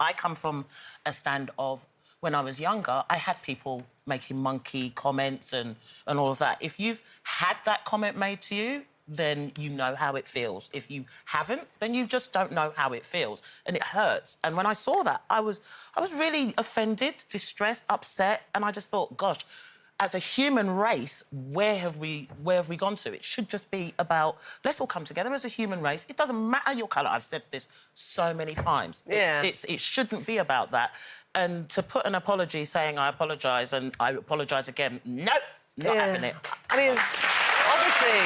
I come from a stand of, when I was younger, I had people making monkey comments and all of that. If you've had that comment made to you, then you know how it feels. If you haven't, then you just don't know how it feels. And it hurts. And when I saw that, I was really offended, distressed, upset, and I just thought, gosh, as a human race, where have we gone to? It should just be about, let's all come together as a human race. It doesn't matter your colour. I've said this so many times. Yeah. It shouldn't be about that. And to put an apology saying I apologise and I apologise again, nope, not having it. I mean, obviously,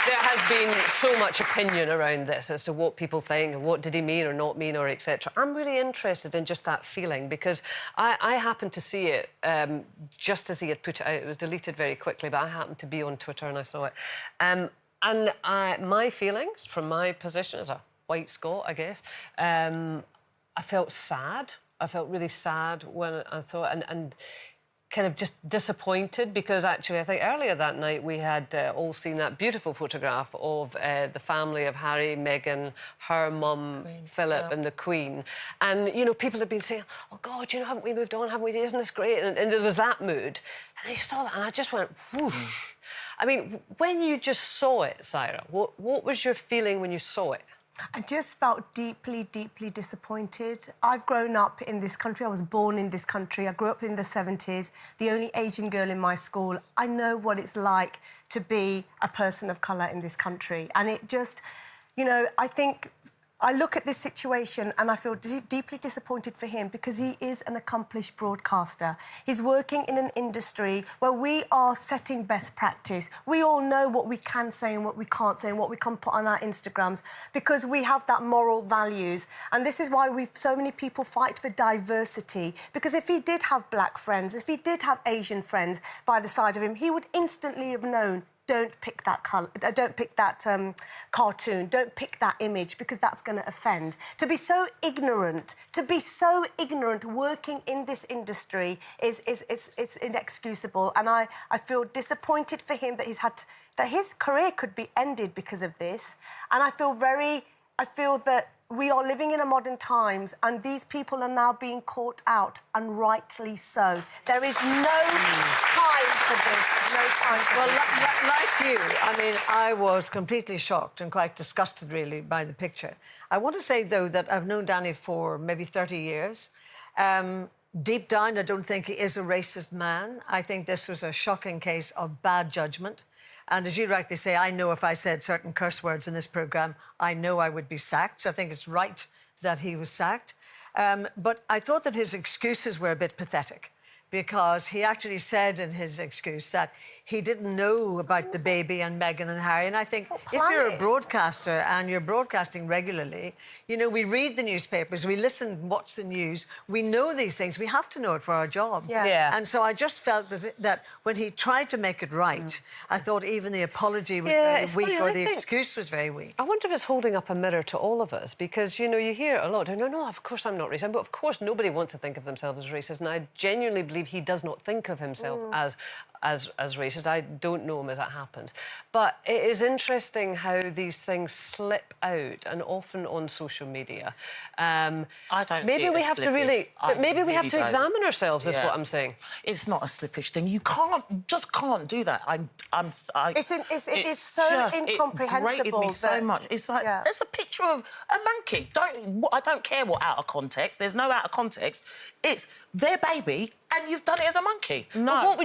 there has been so much opinion around this as to what people think and what did he mean or not mean or etc. I'm really interested in just that feeling because I happened to see it just as he had put it out. It was deleted very quickly, but I happened to be on Twitter and I saw it. My feelings from my position as a white Scot, I guess, I felt sad. I felt really sad when I saw it and kind of just disappointed because actually I think earlier that night we had all seen that beautiful photograph of the family of Harry, Meghan, her mum, Philip and the Queen. And, you know, people have been saying, oh, God, you know, haven't we moved on, haven't we? Isn't this great? And there was that mood. And I saw that and I just went, whoosh. I mean, when you just saw it, Saira, what was your feeling when you saw it? I just felt deeply, deeply disappointed. I've grown up in this country. I was born in this country. I grew up in the 70s, the only Asian girl in my school. I know what it's like to be a person of colour in this country. And it just, you know, I think I look at this situation and I feel deeply disappointed for him because he is an accomplished broadcaster. He's working in an industry where we are setting best practice. We all know what we can say and what we can't say and what we can put on our Instagrams because we have that moral values. And this is why so many people fight for diversity, because if he did have black friends, if he did have Asian friends by the side of him, he would instantly have known, don't pick that colour, don't pick that cartoon, don't pick that image because that's going to offend. To be so ignorant working in this industry is inexcusable. And I feel disappointed for him that that his career could be ended because of this. And I feel that we are living in a modern times and these people are now being caught out, and rightly so. There is no time for this, no time for this. Like you, I mean, I was completely shocked and quite disgusted, really, by the picture. I want to say, though, that I've known Danny for maybe 30 years. Deep down, I don't think he is a racist man. I think this was a shocking case of bad judgment. And as you rightly say, I know if I said certain curse words in this programme, I know I would be sacked. So I think it's right that he was sacked. But I thought that his excuses were a bit pathetic because he actually said in his excuse that he didn't know about the baby and Meghan and Harry. And I think if you're a broadcaster and you're broadcasting regularly, you know, we read the newspapers, we listen, watch the news, we know these things. We have to know it for our job. Yeah. And so I just felt that when he tried to make it right, I thought even the apology was very weak or the excuse was very weak. I wonder if it's holding up a mirror to all of us because, you know, you hear it a lot. No, of course I'm not racist. But of course nobody wants to think of themselves as racist. And I genuinely believe he does not think of himself as racist. I don't know him as it happens. But it is interesting how these things slip out, and often on social media. I don't maybe see it we as have to slippage. really... But maybe we have to don't. examine ourselves, is what I'm saying. It's not a slippage thing. You just can't do that. It is so incomprehensible. It grated me so much. It's like, there's a picture of a monkey. I don't care what out of context. There's no out of context. It's their baby, and you've done it as a monkey. No. Well, what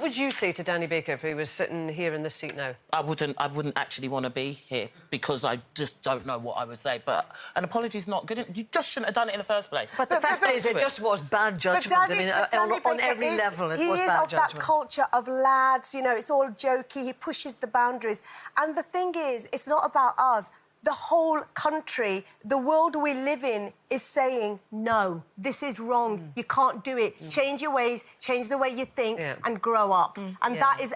would you say to Danny Baker if he was sitting here in this seat now? I wouldn't actually want to be here because I just don't know what I would say. But an apology's not good. You just shouldn't have done it in the first place. But the fact is, it just was bad judgment. Danny, I mean, on every level, it was bad judgment. He is of that culture of lads, you know, it's all jokey, he pushes the boundaries. And the thing is, it's not about us. The whole country, the world we live in is saying, no, this is wrong, you can't do it. Change your ways, change the way you think, and grow up. And that is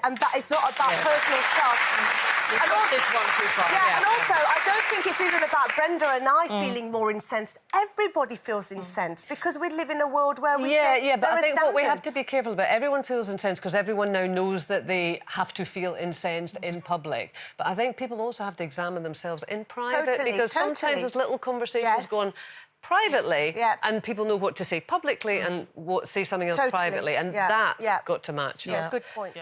not about personal stuff. And also, I don't think it's even about Brenda and I feeling more incensed. Everybody feels incensed because we live in a world where we but I think what we have to standards. be careful about, everyone feels incensed because everyone now knows that they have to feel incensed in public. But I think people also have to examine themselves in private because sometimes there's little conversations going privately and people know what to say publicly and what say something else privately, and that's got to match up. Good point.